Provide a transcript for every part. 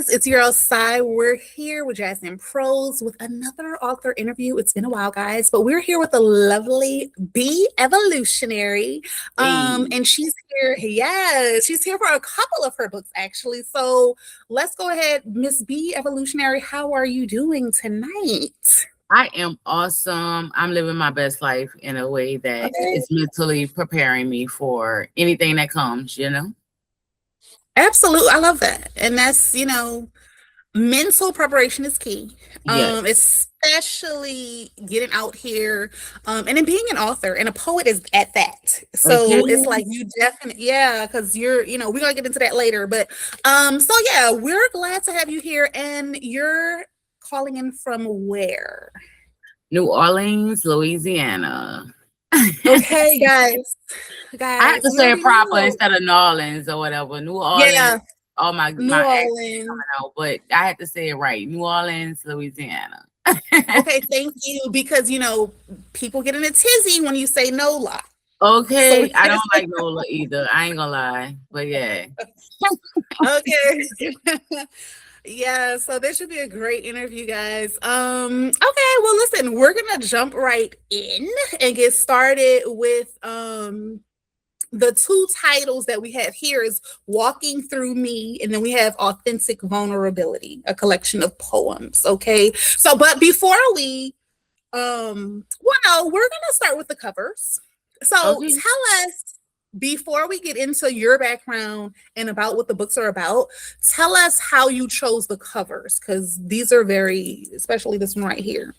guys, it's your outside. We're here with Jasmine Prose with another author interview. It's been a while, guys, but we're here with the lovely Bee Evolutionary. Hey, And she's here, yes, she's here for a couple of her books, actually. So let's go ahead, Miss Bee Evolutionary. How are you doing tonight? I am awesome. I'm living my best life in a way that Okay. is mentally preparing me for anything that comes. Absolutely. I love that. And that's, mental preparation is key, Yes. especially getting out here, and then being an author and a poet is at that. Okay. So it's like you definitely, yeah, because we're gonna get into that later. But so yeah, we're glad to have you here, and you're calling in from where? New Orleans, Louisiana. Okay, guys, I have guys, to we say it already proper know. instead of New Orleans or whatever. New Orleans. Yeah, Oh my New accent Orleans. coming out, but I had to say it right. New Orleans, Louisiana. Okay, thank you, because people get in a tizzy when you say no lie. So Okay. I don't like Nola either. I ain't gonna lie. But yeah. okay. Yeah, so this should be a great interview, guys. Okay, well listen, we're gonna jump right in and get started with the two titles that we have here is Walking Through Me, and then we have Authentic Vulnerability, a collection of poems. Okay. So but before we well, no, we're gonna start with the covers. So Okay. tell us, before we get into your background and about what the books are about, tell us how you chose the covers, because these are very, especially this one right here.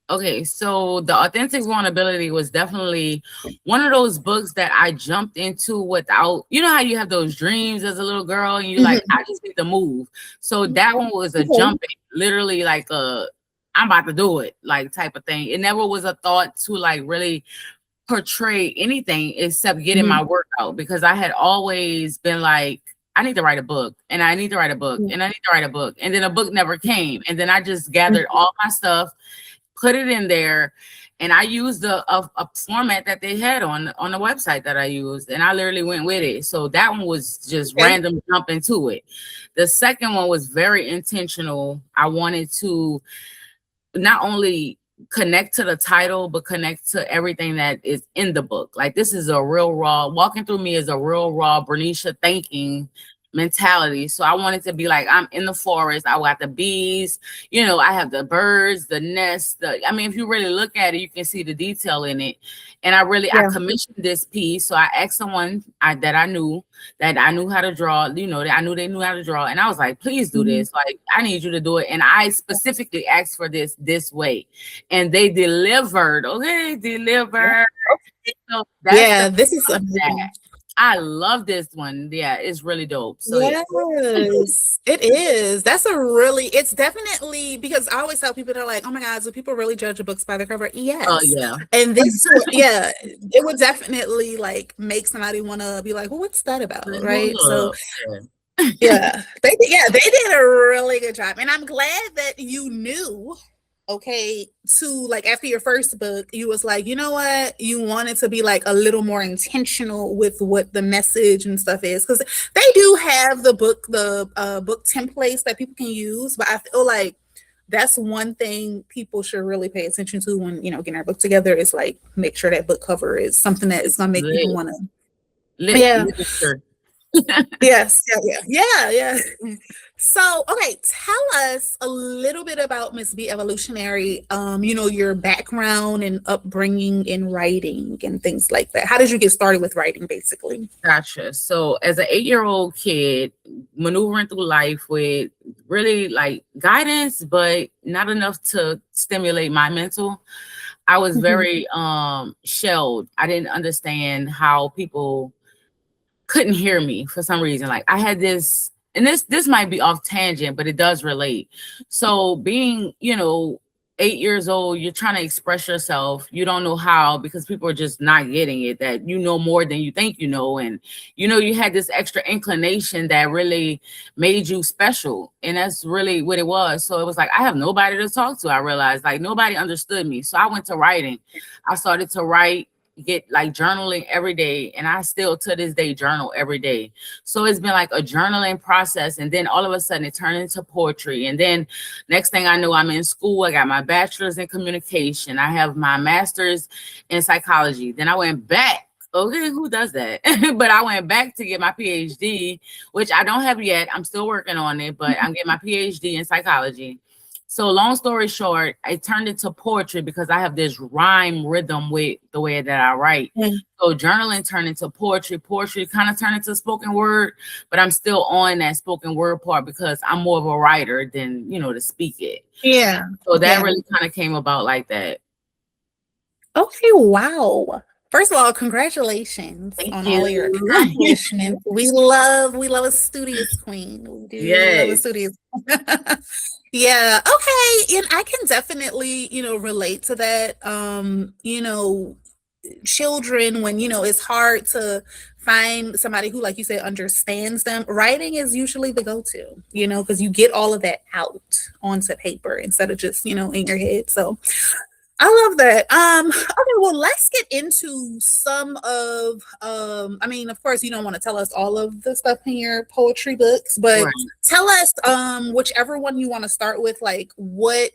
Okay, so the authentic vulnerability was definitely one of those books that I jumped into without, you know how you have those dreams as a little girl and you're like, Mhm. I just need to move. So that one was a Okay. jumping, literally like I'm about to do it, like type of thing. It never was a thought to like really portray anything except getting Mhm. my work out because I had always been like, I need to write a book and I need to write a book and I need to write a book. And then a book never came. And then I just gathered all my stuff, put it in there, and I used a format that they had on the website that I used, and I literally went with it. So that one was just Okay. random jump into it. The second one was very intentional. I wanted to not only connect to the title but connect to everything that is in the book. Like this is a real raw Walking Through Me is a real raw Bernicia thinking mentality. So I wanted to be like, I'm in the forest, I got the bees, I have the birds, the nests, I mean, if you really look at it, you can see the detail in it. And I Yeah. commissioned this piece. So I asked someone that I knew how to draw, that I knew they knew how to draw. And I was like, please do Mhm. this. Like, I need you to do it. And I specifically asked for this way. And they delivered. Okay, Yeah. delivered. So that's the Yeah, this is that. amazing. I love this one. Yeah, it's really dope. So yeah. Yes, it is. It's definitely, because I always tell people, they're like, oh my God, do people really judge a books by their cover? Oh Yes. yeah. And yeah, it would definitely like make somebody want to be like, well, what's that about? Like, Right. So hold up. Yeah. they did a really good job. And I'm glad that you knew, okay, to like after your first book, you was like, you know what, you wanted to be like a little more intentional with what the message and stuff is, because they do have the book templates that people can use, but I feel like that's one thing people should really pay attention to when getting our book together, is like make sure that book cover is something that is going to make people Lit, want to. Yeah. literature. Yes, yeah. So, okay, tell us a little bit about Miss B Evolutionary, your background and upbringing in writing and things like that. How did you get started with writing, basically? Gotcha. So as an 8-year-old kid, maneuvering through life with really like guidance, but not enough to stimulate my mental. I was Mhm. very shelled. I didn't understand how people couldn't hear me for some reason. Like I had this, and this might be off tangent, but it does relate. So being, 8 years old, you're trying to express yourself. You don't know how because people are just not getting it, that you know more than you think you know. And you had this extra inclination that really made you special. And that's really what it was. So it was like I have nobody to talk to. I realized like nobody understood me. So I went to writing. I started to write get like journaling every day, and I still to this day journal every day. So it's been like a journaling process, and then all of a sudden it turned into poetry. And then next thing I know, I'm in school. I got my bachelor's in communication. I have my master's in psychology. Then I went back. Okay, who does that? But I went back to get my PhD, which I don't have yet. I'm still working on it, but I'm getting my PhD in psychology. So long story short, I turned into poetry because I have this rhyme rhythm with the way that I write. Mm. So journaling turned into poetry. Poetry kind of turned into spoken word, but I'm still on that spoken word part because I'm more of a writer than, to speak it. Yeah. So that Yeah. really kind of came about like that. Okay, wow. First of all, congratulations Thank on all of your you. accomplishments. We love a studious queen. We do. We love a Yes. studious. Yeah, okay. And I can definitely, relate to that. Children, when, it's hard to find somebody who, like you said, understands them, writing is usually the go-to, because you get all of that out onto paper instead of just, in your head. So I love that. Okay, well, let's get into some of I mean, of course, you don't want to tell us all of the stuff in your poetry books, but Right. tell us whichever one you want to start with, like what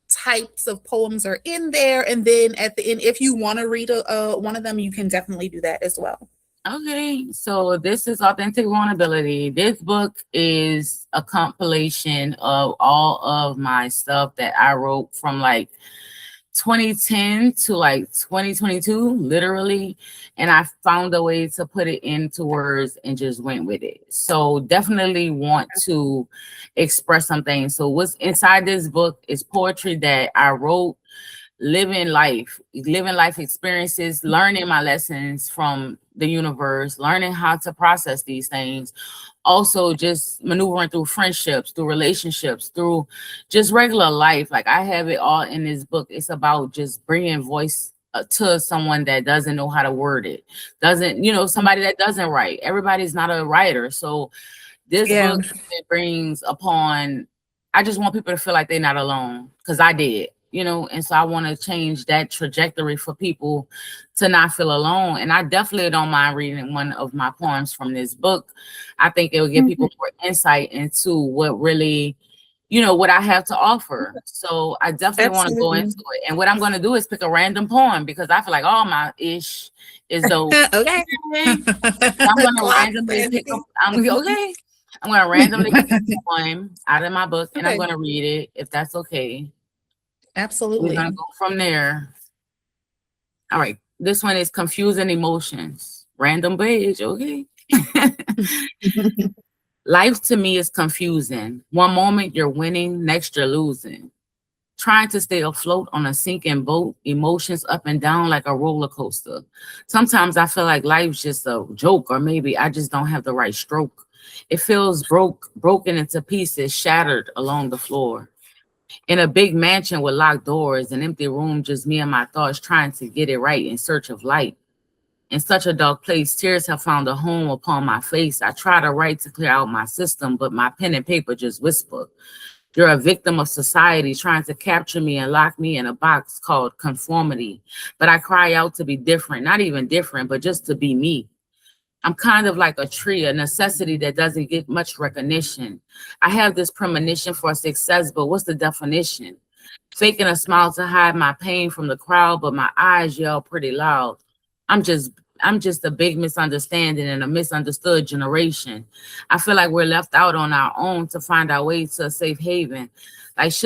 types of poems are in there, and then at the end, if you want to read one of them, you can definitely do that as well. Okay, so this is Authentic Vulnerability. This book is a compilation of all of my stuff that I wrote from like 2010 to like 2022, literally. And I found a way to put it into words and just went with it. So definitely want to express something. So what's inside this book is poetry that I wrote, living life experiences, learning my lessons from the universe, learning how to process these things, also just maneuvering through friendships, through relationships, through just regular life. Like I have it all in this book. It's about just bringing voice to someone that doesn't know how to word it, doesn't, somebody that doesn't write. Everybody's not a writer. So this Yeah. book, it brings upon, I just want people to feel like they're not alone, because I did, and so I want to change that trajectory for people to not feel alone. And I definitely don't mind reading one of my poems from this book. I think it will give people more insight into what really, what I have to offer. So I definitely want to go Absolutely. into it. And what I'm going to do is pick a random poem because I feel like all my ish is dope. Okay. Okay. I'm going to Clock randomly pick up, fancy. okay. I'm going to randomly pick a poem out of my book and I'm Okay. going to read it if that's okay. We're going to Absolutely. go from there. All right. This one is Confusing Emotions. Random page, okay? Life to me is confusing. One moment you're winning, next you're losing. Trying to stay afloat on a sinking boat, emotions up and down like a roller coaster. Sometimes I feel like life's just a joke, or maybe I just don't have the right stroke. It feels broken into pieces, shattered along the floor. In a big mansion with locked doors, an empty room, just me and my thoughts trying to get it right in search of light. In such a dark place, tears have found a home upon my face. I try to write to clear out my system, but my pen and paper just whisper. You're a victim of society trying to capture me and lock me in a box called conformity. But I cry out to be different, not even different, but just to be me. I'm kind of like a tree, a necessity that doesn't get much recognition. I have this premonition for success, but what's the definition? Faking a smile to hide my pain from the crowd, but my eyes yell pretty loud. I'm just I'm just a big misunderstanding and a misunderstood generation. I feel like we're left out on our own to find our way to a safe haven. Like, this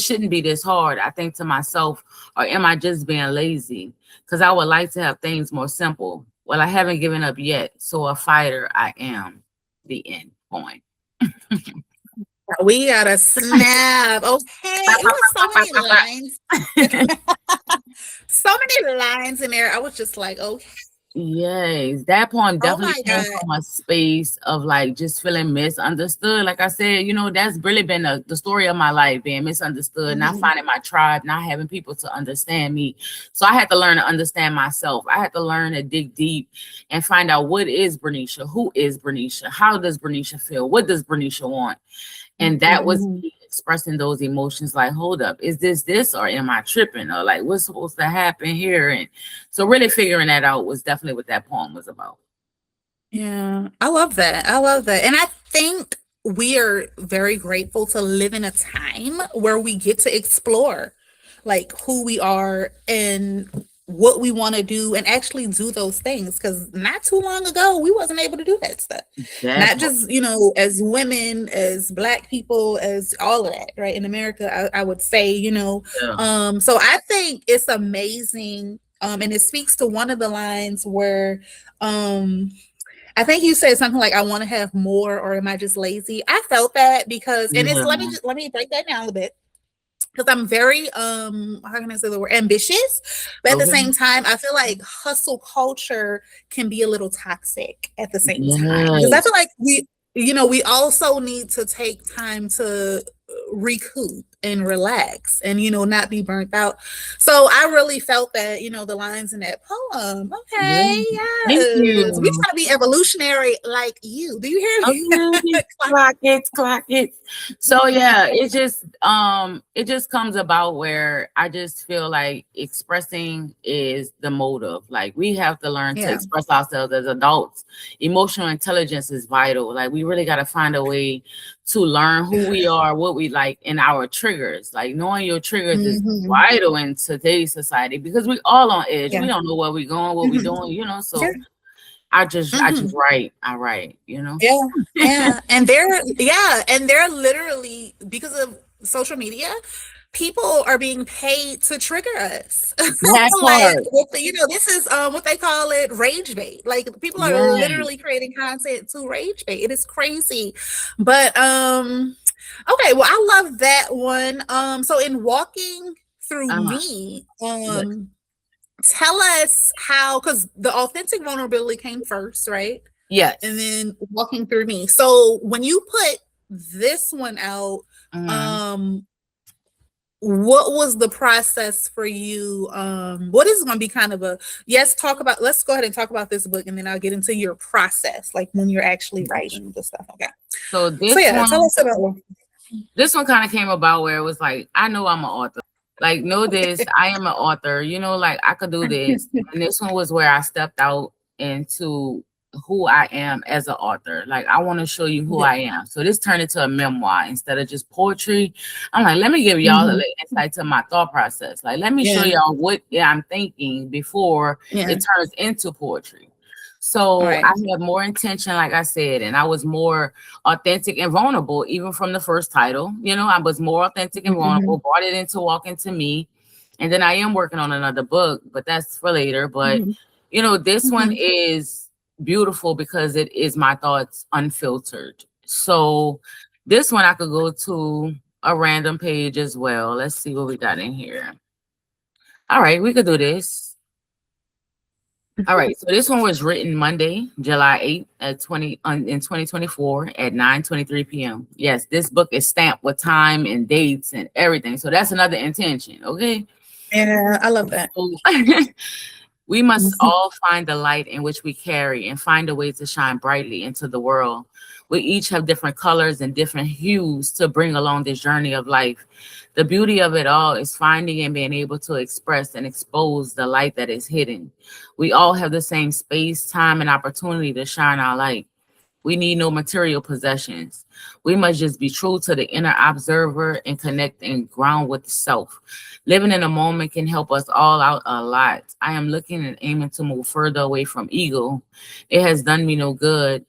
shouldn't be this hard. I think to myself, or am I just being lazy? Because I would like to have things more simple. Well, I haven't given up yet. So a fighter I am. The end point. We got a snap. Okay. It was so many lines. So many lines in there. I was just like, okay. Yes, that poem Oh definitely my came God. from a space of like just feeling misunderstood. Like I said, that's really been the story of my life, being misunderstood, not Mhm. finding my tribe, not having people to understand me. So I had to learn to understand myself. I had to learn to dig deep and find out what is Bernicia, who is Bernicia, how does Bernicia feel, what does Bernicia want, and that was Mhm. it. expressing those emotions. Like, hold up, is this, or am I tripping, or like what's supposed to happen here? And so, really figuring that out was definitely what that poem was about. Yeah, I love that. I love that. And I think we are very grateful to live in a time where we get to explore like who we are and what we want to do and actually do those things, because not too long ago we wasn't able to do that stuff. That Not part, just, as women, as black people, as all of that, right? In America, I would say, yeah. so I think it's amazing. And it speaks to one of the lines where um I think you said something like, "I want to have more," or "Am I just lazy?" I felt that because, and it's Yeah. let me break that down a bit, because I'm very how can I say the word, ambitious, but at the Okay. same time I feel like hustle culture can be a little toxic at the same time, because I Yes. feel like we also need to take time to recoup and relax and not be burnt out. So I really felt that, the lines in that poem. Yeah. Okay, Thank yes, we you. try to be evolutionary like you. Do you hear Okay, me? clock it, clock it. So yeah, it just comes about where I just feel like expressing is the motive. Like we have to learn to Yeah. express ourselves as adults. Emotional intelligence is vital. Like we really got to find a way to learn who we are, what we like, and our triggers. Like knowing your triggers is Hmm. vital in today's society because we all on edge. We Yeah. don't know where we're going, what we're Hmm. doing. Sure. So I just write. I write. Yeah, yeah. And they're literally, because of social media, people are being paid to trigger us. That Like part. this is what they call it, rage bait. Like people are Yes. literally creating content to rage bait. It is crazy. But okay, well I love that one. So in walking through Uh-huh. me, Yes. tell us how, because the authentic vulnerability came first, right? And Yes. then walking through me. So when you put this one out, Mhm. um, what was the process for you? What is going to be kind of a, let's go ahead and talk about this book, and then I'll get into your process, like when you're actually writing the stuff. Okay. So So this yeah, tell one, us about. this one kind of came about where it was like, I know I'm an author. Like, know this, I am an author, like I could do this. And this one was where I stepped out into who I am as an author. Like, I want to show you who Yeah. I am. So this turned into a memoir instead of just poetry. I'm like, let me give y'all a Hmm. little insight to my thought process. Like, let me show Yeah. y'all what I'm thinking before Yeah. it turns into poetry. All So I right. had more intention, like I said, and I was more authentic and vulnerable, even from the first title. I was more authentic and Hmm. vulnerable, brought it into Walking to Me. And then I am working on another book, but that's for later. But, Hmm. this one Hmm. is beautiful because it is my thoughts unfiltered. So this one I could go to a random page as well. Let's see what we got in here. All right, we could do this. All right, so this one was written Monday, July 8th in 2024 at 9:23 p.m. Yes, this book is stamped with time and dates and everything. So that's another intention, okay? Yeah, I love that. So we must all find the light in which we carry and find a way to shine brightly into the world. We each have different colors and different hues to bring along this journey of life. The beauty of it all is finding and being able to express and expose the light that is hidden. We all have the same space, time, and opportunity to shine our light. We need no material possessions. We must just be true to the inner observer and connect and ground with the self. Living in a moment can help us all out a lot. I am looking and aiming to move further away from ego. It has done me no good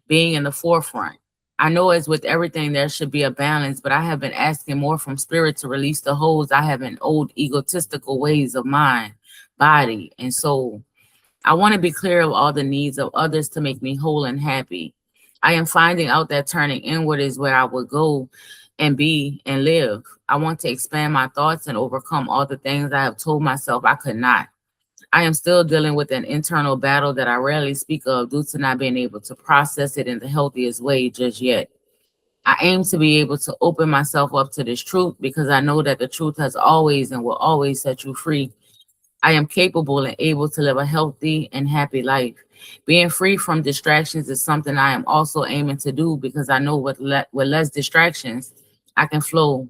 being in the forefront. I know as with everything, there should be a balance, but I have been asking more from spirit to release the holds I have in old egotistical ways of mind, body, and soul. I want to be clear of all the needs of others to make me whole and happy. I am finding out that turning inward is where I would go and be and live. I want to expand my thoughts and overcome all the things I have told myself I could not. I am still dealing with an internal battle that I rarely speak of due to not being able to process it in the healthiest way just yet. I aim to be able to open myself up to this truth because I know that the truth has always and will always set you free. I am capable and able to live a healthy and happy life. Being free from distractions is something I am also aiming to do because I know with less distractions, I can flow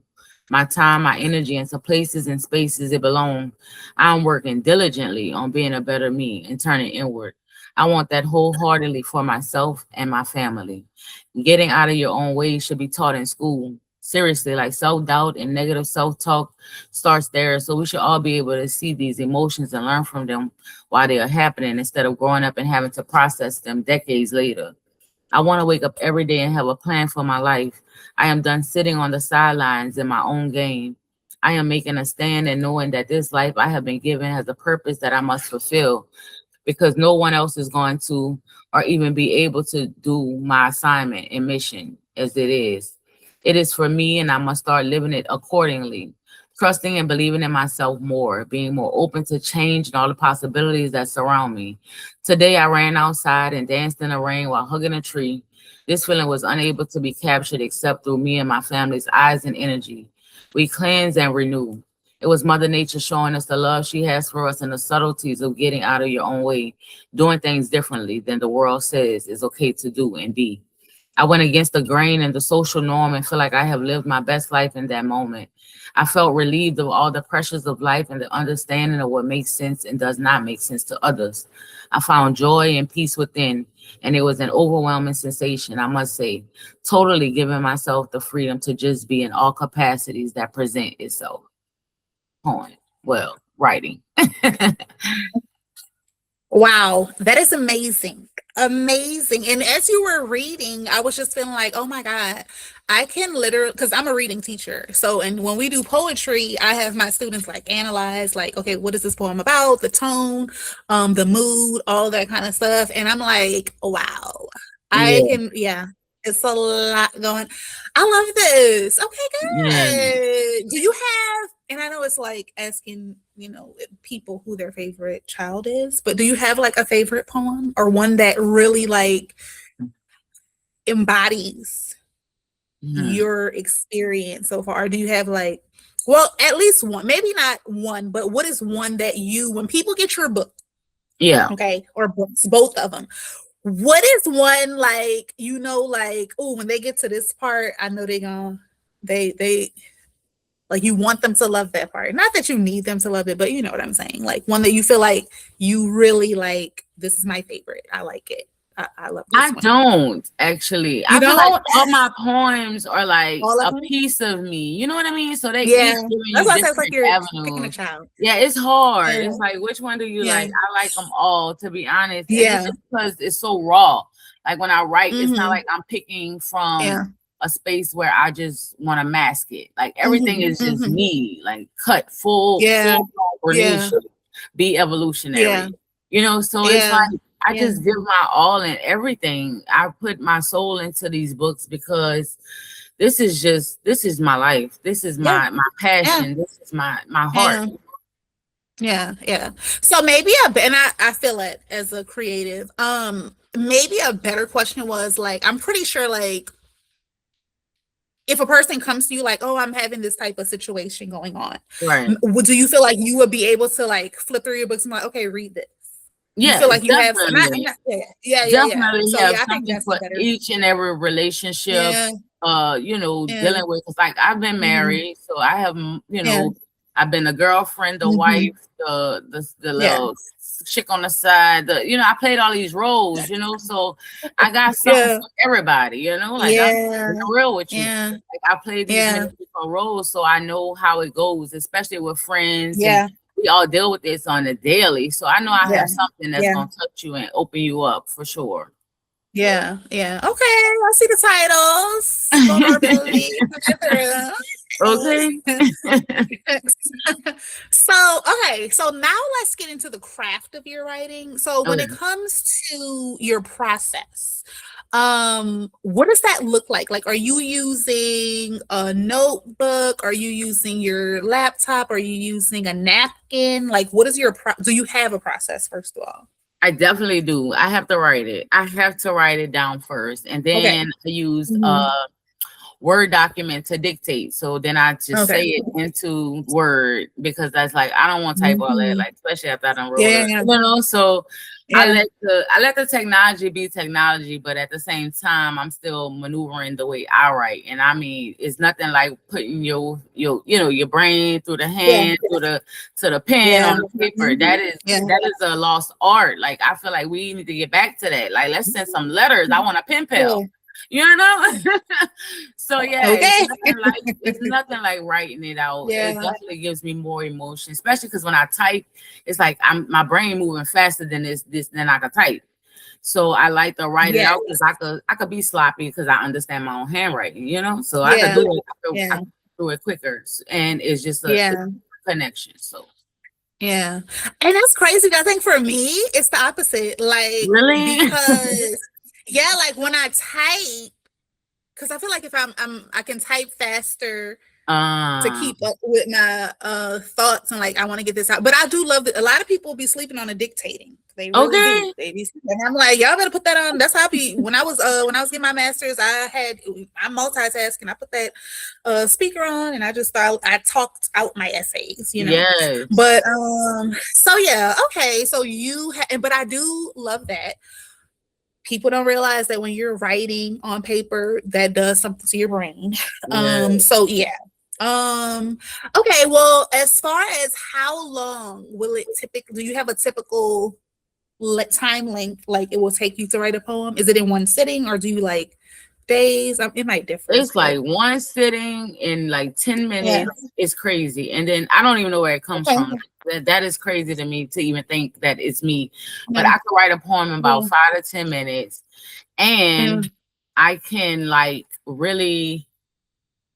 my time, my energy into places and spaces it belong. I'm working diligently on being a better me and turning inward. I want that wholeheartedly for myself and my family. Getting out of your own way should be taught in school. Seriously, like self-doubt and negative self-talk starts there. So we should all be able to see these emotions and learn from them while they are happening instead of growing up and having to process them decades later. I want to wake up every day and have a plan for my life. I am done sitting on the sidelines in my own game. I am making a stand and knowing that this life I have been given has a purpose that I must fulfill because no one else is going to or even be able to do my assignment and mission as it is. It is for me, and I must start living it accordingly. Trusting and believing in myself more, being more open to change and all the possibilities that surround me. Today, I ran outside and danced in the rain while hugging a tree. This feeling was unable to be captured except through me and my family's eyes and energy. We cleanse and renew. It was Mother Nature showing us the love she has for us and the subtleties of getting out of your own way, doing things differently than the world says is okay to do and be. I went against the grain and the social norm and feel like I have lived my best life in that moment. I felt relieved of all the pressures of life and the understanding of what makes sense and does not make sense to others. I found joy and peace within, and it was an overwhelming sensation, I must say, totally giving myself the freedom to just be in all capacities that present itself. Poem. Well, writing. Wow, that is amazing. Amazing. And as you were reading, I was just feeling like, oh my God, I can literally, because I'm a reading teacher. So, and when we do poetry, I have my students like analyze, like, okay, what is this poem about? The tone, the mood, all that kind of stuff. And I'm like, wow, I Yeah, can, yeah, it's a lot going. I love this. Okay, yeah. good. Do you have, and I know it's like asking, people who their favorite child is, but do you have like a favorite poem or one that really like embodies Mhm. your experience so far? Do you have like, well, at least one, maybe not one, but what is one that you, when people get your book, Yeah. okay, or books, both of them, what is one like, like, oh, when they get to this part, I know they like you want them to love that part. Not that you need them to love it, but you know what I'm saying. Like one that you feel like you really like. This is my favorite. I like it. I love this I one. don't actually. You I feel like don't? all my poems are like All of a them? piece of me. You know what I mean? So they Yeah. each giving That's you why I said it's like different you're picking a avenues. child. Yeah, it's hard. Yeah. It's like which one do you Yeah. like? I like them all, to be honest. And it's Yeah. just because it's so raw. Like when I write, it's not Mm-hmm. like I'm picking from Yeah. a space where I just want to mask it. Like everything Mm-hmm. is just Mm-hmm. me, like cut full Yeah. Yeah. Bernice, be Yeah. evolutionary. So it's Yeah. like I Yeah. just give my all in everything. I put my soul into these books because this is my life. This is Yeah. my Yeah. passion. This is my heart. Yeah. Yeah, yeah. So maybe and I feel it as a creative. Maybe a better question was like, I'm pretty sure like if a person comes to you like, oh, I'm having this type of situation going on, Right. do you feel like you would be able to like flip through your books and like, okay, read this? You feel Yes, like you have definitely. yeah, yeah, yeah, yeah. Definitely So have yeah, I think something that's a for better. each and every relationship, Yeah, yeah, dealing with. Cause like I've been hmm, married, so I have, yeah, I've been the girlfriend, the hmm, wife, the yeah, little chick on the side. I played all these roles, so I got something yeah, for everybody, like I'm being yeah, real with you. yeah, Like I played these many yeah, different roles, so I know how it goes, especially with friends and yeah, we all deal with this on a daily. So I know I yeah, have something that's yeah. gonna touch you and open you up for sure. Yeah, yeah. Okay, I see the titles. Vulnerability. Okay. So, okay, so now let's get into the craft of your writing. So, when it Okay. comes to your process, what does that look like? Like, are you using a notebook? Are you using your laptop? Are you using a napkin? Like, what is your do you have a process first of all? I definitely do. I have to write it. I have to write it down first. And Okay. then I used Hmm. Word document to dictate. So then I just Okay. say it into Word because that's like I don't want to type all that, Hmm. like especially after I done wrote Yeah, it. yeah, So Yeah. I let the technology be technology, but at the same time, I'm still maneuvering the way I write. And I mean, it's nothing like putting your brain through the Yeah. hand, to the pen Yeah. on the paper. Mhm. Yeah. That is a lost art. Like I feel like we need to get back to that. Like let's send some letters. I want a pen pal. Yeah. You know? So yeah, Okay. it's nothing like writing it out. It Yeah. definitely gives me more emotion, especially because when I type, it's like I'm my brain moving faster than this than I can type. So I like to write it Yeah. out because I could be sloppy because I understand my own handwriting, you know. So I could Yeah. do it. I Yeah. could do it quicker, and it's just it's Yeah. a connection. So Yeah. And that's crazy. I think for me, it's the opposite. Like, really, because yeah, like when I type, because I feel like if I can type faster to um, keep up with my thoughts and like I want to get this out. But I do love that a lot of people be sleeping on a dictating. They really do. okay, They be sleeping. And I'm like, y'all better put that on. That's how I be when I was getting my master's, I'm multitasking. I put that speaker on and I just thought I talked out my essays, you know. yes, But so yeah, okay. So but I do love that people don't realize that when you're writing on paper, that does something to your brain. yeah. So yeah. Okay, well, as far as how long will it typically, do you have a typical time length like it will take you to write a poem? Is it in one sitting or do you like days? It might differ, It's but like one sitting in like 10 yeah. minutes. It's crazy. And then I don't even know where it comes Okay. from. That is crazy to me to even think that it's me. But Yeah. I could write a poem in Yeah. about 5 to 10 minutes. Yeah. And I can like really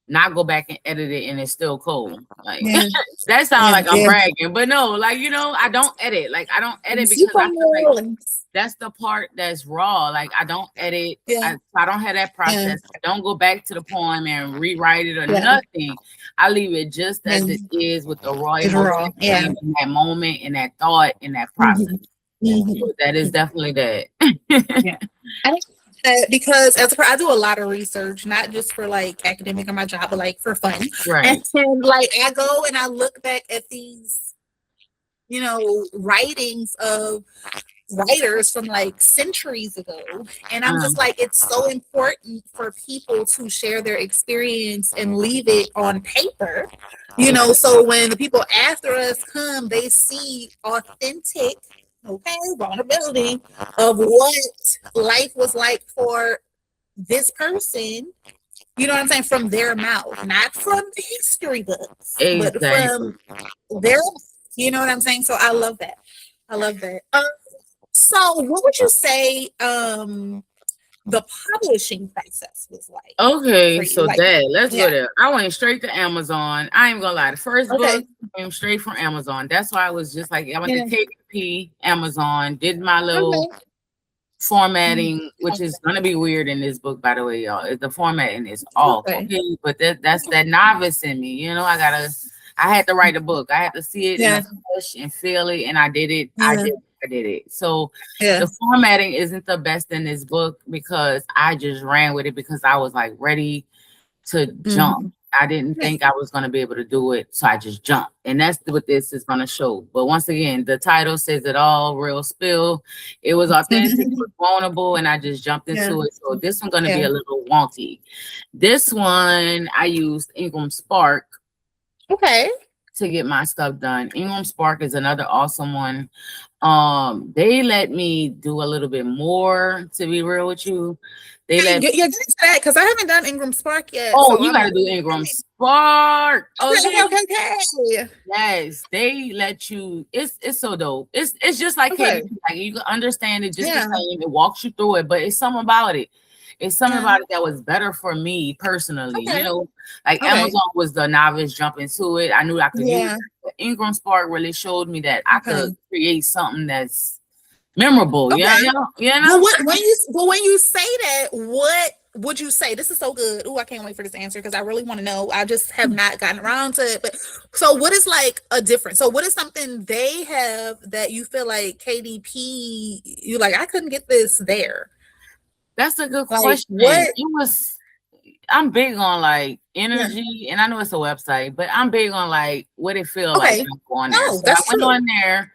not go back and edit it and it's still cold. Like Yeah. that sounds Yeah. like I'm Yeah. bragging. But no, like I don't edit. Like I don't edit You because I from feel New like Orleans. that's the part that's raw. Like I don't edit. Yeah. I don't have that Yeah. process. I don't go back to the poem and rewrite it or Yeah. nothing. I leave it just Yeah. as it is with the raw It's emotion raw. that Yeah. came in that moment and that thought and that process. Mhm. Mhm. So that is definitely that. Yeah. I think that because I do a lot of research, not just for like academic or my job, but like for fun. And Right. like I go and I look back at these, writings of writers from like centuries ago. And I'm just Um, like, it's so important for people to share their experience and leave it on paper, so when the people after us come, they see authentic, okay, vulnerability of what life was like for this person, you know what I'm saying, from their mouth, not from the history books, but exactly. from their, you know what I'm saying? So I love that. I love that. So what would you say the publishing process was like for Okay, you? so Like, that let's go yeah. there. I went straight to Amazon. I ain't gonna lie. The first book Okay. came straight from Amazon. That's why I was just like I went to Yeah. KP Amazon, did my little Okay. formatting, which is gonna be weird in this book, by the way, y'all. The formatting is off, Okay. okay? But that's that novice in me, I had to write a book. I had to see it in Yeah. a flesh and feel it, and I did it. Yeah. I did it. So Yeah. the formatting isn't the best in this book because I just ran with it because I was like ready to jump. Mm-hmm. I didn't think I was going to be able to do it, so I just jumped. And that's what this is going to show. But once again, the title says it all, real spill. It was authentic, it was vulnerable, and I just jumped Yeah. into it. So this one's going to be Yeah. a little wonky. This one, I used Ingram Spark Okay. to get my stuff done. Ingram Spark is another awesome one. They let me do a little bit more, to be real with you. They Hey, let you're good to that because I haven't done Ingram Spark yet. Oh, So you gotta do Ingram Spark. okay, Okay. okay, okay. Yes, they let you. It's so dope. It's just like Okay. KDP. Like you can understand it just the Yeah. same. It walks you through it, but it's something about it. It's something Yeah. about it that was better for me personally. Okay. Like Okay. Amazon was the novice jump into it. I knew I could use Yeah. it. But Ingram Spark really showed me that I Okay. could create something that's memorable. Okay. You Well, know. when you say that, what would you say? This is so good. Oh, I can't wait for this answer because I really want to know. I just have not gotten around to it. But so, what is like a difference? So, what is something they have that you feel like KDP? You like? I couldn't get this there. That's a good Like question. what? I'm big on like Yeah. energy, and I know it's a website, but I'm big on like what it feel like Okay. when I go on there. No, So I that's went true. on there,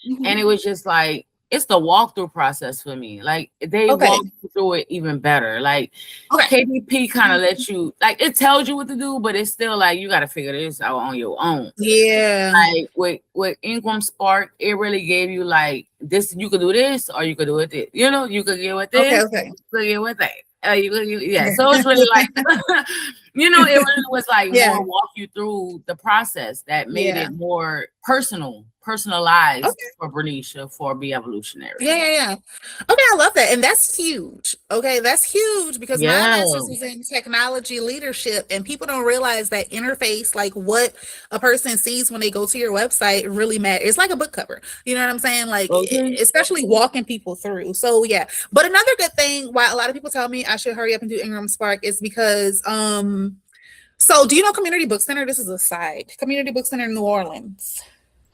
and it Mhm. was just like it's the walkthrough process for me. Like they Okay. walk you through it even better. Like Okay. KDP kind of lets you, like it tells you what to do, but it's still like you got to figure this out on your own. Yeah. Like with Ingram Spark, it really gave you like this. You could do this, or you could do it. This. You know, you could get with Okay. this, Okay. you could get with that. Yeah. Yeah. So it's really like, you know, it really was like Yeah. more walk you through the process that made Yeah. it more personalized Okay. for Bernicia for Bee Evolutionary. Yeah, yeah, yeah. Okay, I love that. And that's huge. Okay, that's huge because my Yeah. master's is in technology leadership, and people don't realize that interface, like what a person sees when they go to your website, really matters. It's like a book cover. You know what I'm saying? Like, Okay. especially walking people through. So, yeah. But another good thing why a lot of people tell me I should hurry up and do Ingram Spark is because, so do you know Community Book Center? This is a side. Community Book Center in New Orleans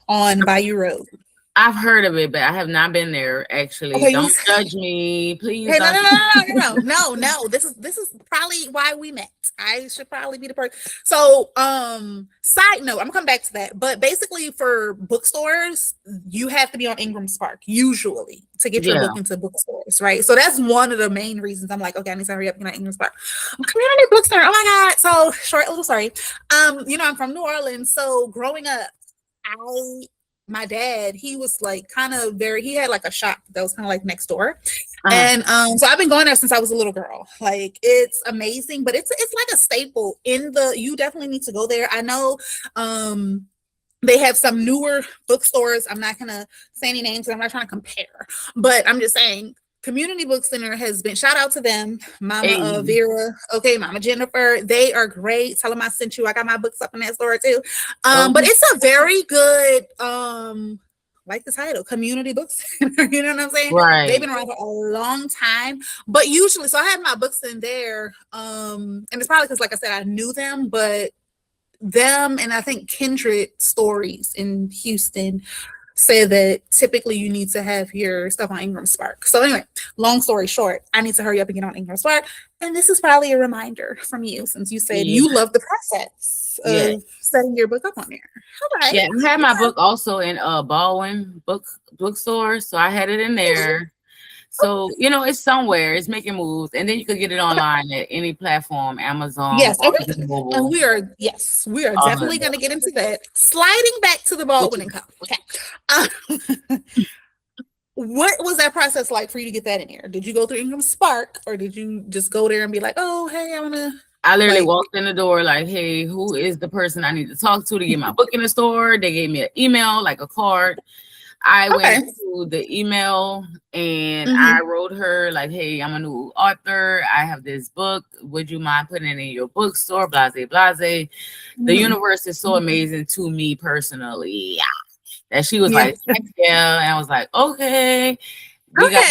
on Bayou Road. I've heard of it, but I have not been there. Actually, Okay, don't judge me, please. hey, no, Don't. no, no, no, no, no, no, no. This is probably why we met. I should probably be the person. So, side note, I'm gonna come back to that. But basically, for bookstores, you have to be on Ingram Spark usually to get your Yeah. book into bookstores, right? So that's one of the main reasons I'm like, okay, I need to hurry up and get on Ingram Spark. Community bookstore. Oh my god! So short little story. I'm from New Orleans, so growing up, I my dad, he was like kind of he had like a shop that was kind of like next door. And so I've been going there since I was a little girl. Like it's amazing, but it's like a staple you definitely need to go there. I know they have some newer bookstores. I'm not gonna say any names, I'm not trying to compare, but I'm just saying Community Book Center has been, shout out to them, Mama Vera, okay, Mama Jennifer. They are great. Tell them I sent you. I got my books up in that store too. But it's a very good, like the title, Community Book Center. You know what I'm saying? Right. They've been around for a long time. But usually, so I have my books in there. And it's probably because, like I said, I knew them, but them and I think Kindred Stories in Houston say that typically you need to have your stuff on Ingram Spark. So anyway, long story short, I need to hurry up and get on Ingram Spark. And this is probably a reminder from you, since you said you love the process of setting your book up on there. All right. Yeah, I had my book also in Baldwin bookstore, so I had it in there. So, it's somewhere, it's making moves, and then you could get it online at any platform, Amazon. Yes, and we are definitely going to get into that. Sliding back to the Baldwin and Co. Okay. What was that process like for you to get that in here? Did you go through Ingram Spark, or did you just go there and be like, oh, hey, I literally walked in the door like, hey, who is the person I need to talk to get my book in the store? They gave me an email, like a card. I went to the email and I wrote her like, hey, I'm a new author. I have this book. Would you mind putting it in your bookstore? Blase, blase. The universe is so amazing to me personally. Yeah. That she was like, yeah. And I was like, okay. We got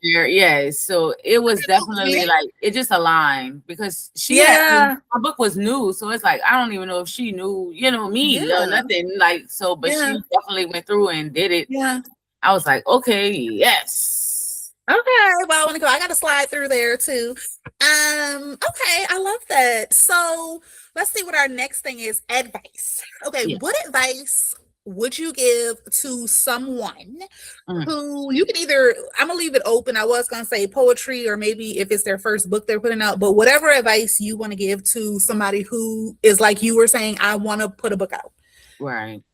there. Yeah. So it was definitely like, it just aligned because my book was new. So it's like, I don't even know if she knew, me or nothing. Like, so, but she definitely went through and did it. Yeah. I was like, okay, yes. Okay. Well, I want to go. I got to slide through there too. Okay. I love that. So let's see what our next thing is. Advice. Okay. What advice would you give to someone who you can either, I'm gonna leave it open. I was gonna say poetry, or maybe if it's their first book they're putting out, but whatever advice you want to give to somebody who is like you were saying, I want to put a book out. Right.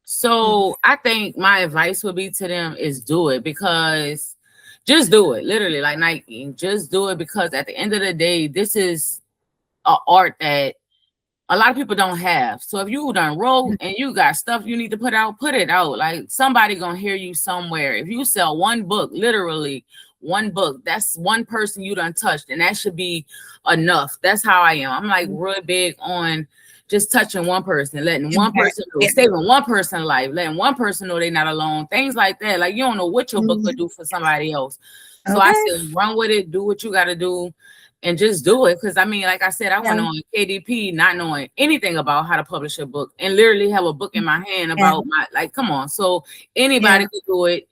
So I think my advice would be to them is do it, because just do it. Literally, like Nike, just do it, because at the end of the day, this is an art that a lot of people don't have. So if you done wrote and you got stuff you need to put out, put it out. Like somebody gonna hear you somewhere. If you sell one book, literally one book, that's one person you done touched, and that should be enough. That's how I am. I'm like real big on just touching one person, letting one person know, saving one person's life, letting one person know they're not alone. Things like that. Like you don't know what your book could do for somebody else. So I said, run with it, do what you got to do. And just do it. Because I mean, like I said, I went on KDP not knowing anything about how to publish a book, and literally have a book in my hand about come on. So anybody could do it.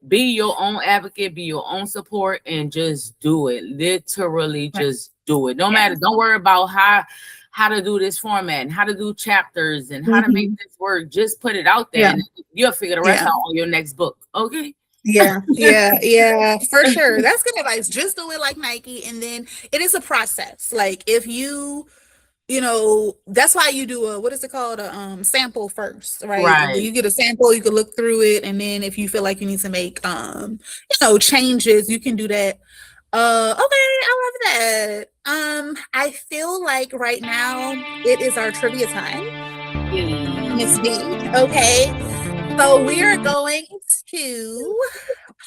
Be your own advocate, be your own support, and just do it. Literally just do it. No matter, don't worry about how to do this format and how to do chapters and how to make this work. Just put it out there and you'll figure the rest out on your next book. Okay. Yeah, for sure. That's good advice. Just do it like Nike, and then it is a process. Like if that's why you do a, what is it called, a sample first, right? Right. You get a sample, you can look through it, and then if you feel like you need to make changes, you can do that. Okay, I love that. I feel like right now it is our trivia time, Miss Yay. B. Okay, so we are going to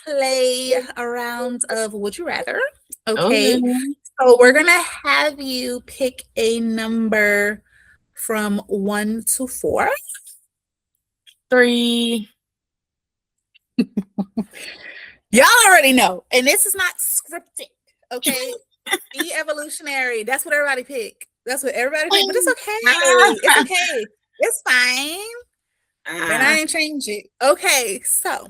play a round of Would You Rather. Okay, Okay. so we're gonna have you pick a number from 1 to 4. 3. Y'all already know, and this is not scripted. Okay, Bee Evolutionary. That's what everybody pick. That's what everybody pick. But it's okay. It's okay. It's fine. And I ain't change it. Okay, so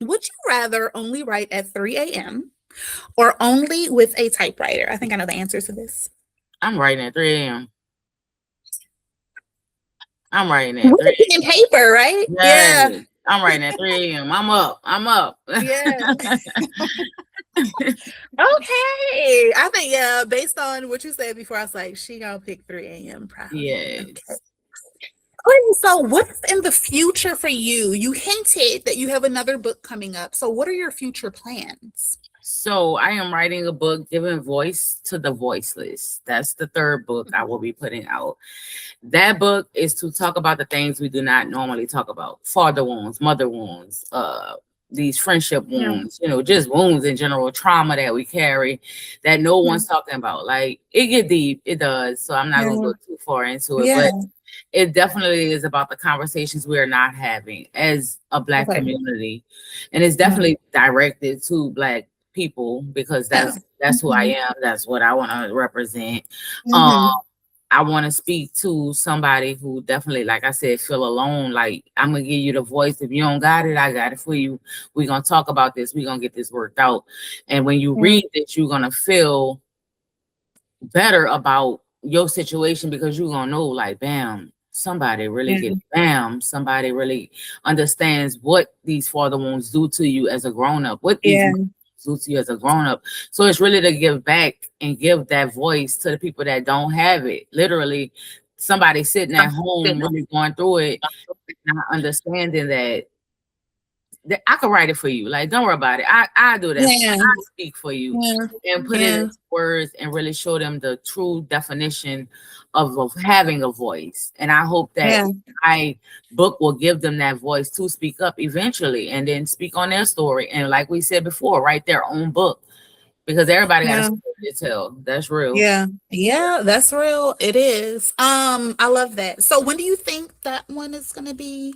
would you rather only write at 3 a.m. or only with a typewriter? I think I know the answers to this. I'm writing at 3 a.m. I'm writing at With 3 a pen and paper, right? Yes. Yeah. I'm writing at 3 a.m. I'm up. I'm up. Yeah. Okay. I think, yeah, based on what you said before, I was like, she gonna pick 3 a.m. probably. Okay. Yes. So what's in the future for you? You hinted that you have another book coming up. So what are your future plans? So I am writing a book giving voice to the voiceless. That's the third book I will be putting out. That book is to talk about the things we do not normally talk about. Father wounds, mother wounds, these friendship Yeah. wounds, just wounds in general, trauma that we carry that no Yeah. one's talking about. Like it get deep, it does. So I'm not gonna go too far into it, Yeah. but it definitely is about the conversations we are not having as a Black Okay. community. And it's definitely directed to Black people because Yeah. that's who I am. That's what I want to represent. Mm-hmm. I want to speak to somebody who definitely, like I said, feel alone. Like I'm gonna give you the voice. If you don't got it, I got it for you. We're gonna talk about this. We're gonna get this worked out. And when you read it, you're gonna feel better about your situation because you're gonna know, like, bam, somebody really get it. Bam, somebody really understands what these father wounds do to you as a grown-up, what these do to you as a grown-up. So it's really to give back and give that voice to the people that don't have it. Literally, somebody sitting at home really going through it, not understanding that I can write it for you. Like, don't worry about it. I do that. Yeah. I speak for you Yeah. and put it into words and really show them the true definition of having a voice. And I hope that my book will give them that voice to speak up eventually and then speak on their story. And like we said before, write their own book because everybody got a story to tell. That's real. Yeah, that's real. It is. I love that. So when do you think that one is gonna be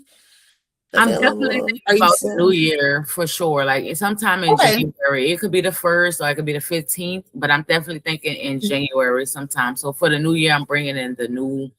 I'm definitely available? thinking Are you about the still new year for sure. Like sometime in January. It could be the 1st or it could be the 15th, but I'm definitely thinking in January sometime. So for the new year, I'm bringing in the new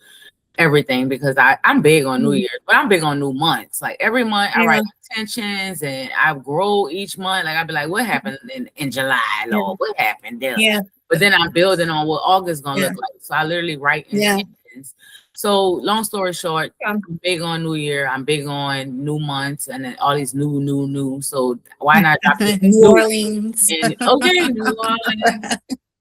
everything because I'm big on New Year's, but I'm big on new months. Like every month I write intentions and I grow each month. Like I'd be like, what happened in July, Lord? What happened there? But then I'm building on what August gonna look like. So I literally write intentions. So long story short, I'm big on New Year. I'm big on new months and then all these new. So why not drop your New Orleans? And okay, New Orleans.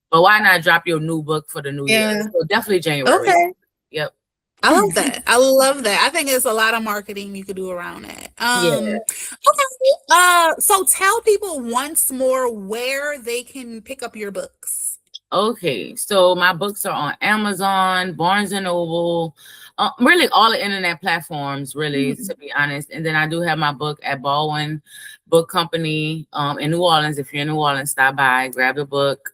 But why not drop your new book for the new year? So definitely January. Okay. Yep. I love that. I love that. I think it's a lot of marketing you could do around that. Okay. So tell people once more where they can pick up your books. Okay, so my books are on Amazon, Barnes and Noble, really all the internet platforms, really, to be honest. And then I do have my book at Baldwin Book Company in New Orleans. If you're in New Orleans, stop by, grab the book.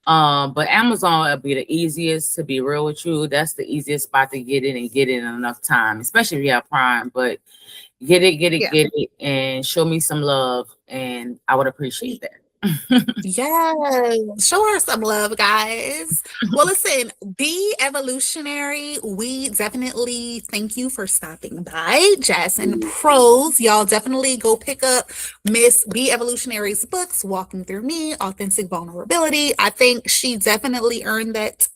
But Amazon will be the easiest, to be real with you. That's the easiest spot to get it and get it in enough time, especially if you have Prime. But get it, and show me some love, and I would appreciate that. Yeah, show her some love, guys. Well, listen, Bee Evolutionary, we definitely thank you for stopping by. Jazz and Prose, y'all definitely go pick up Miss Bee Evolutionary's books, Walking Through Me, Authentic Vulnerability. I think she definitely earned that,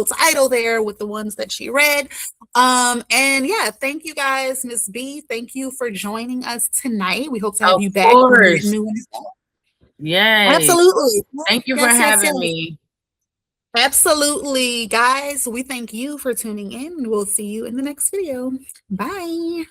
title there with the ones that she read. And yeah, thank you guys, Miss B. Thank you for joining us tonight. We hope to have Of you back when we get course. new. Yay. Absolutely. Thank you for Yes, yes, having yes. me. Absolutely. Guys, we thank you for tuning in. We'll see you in the next video. Bye.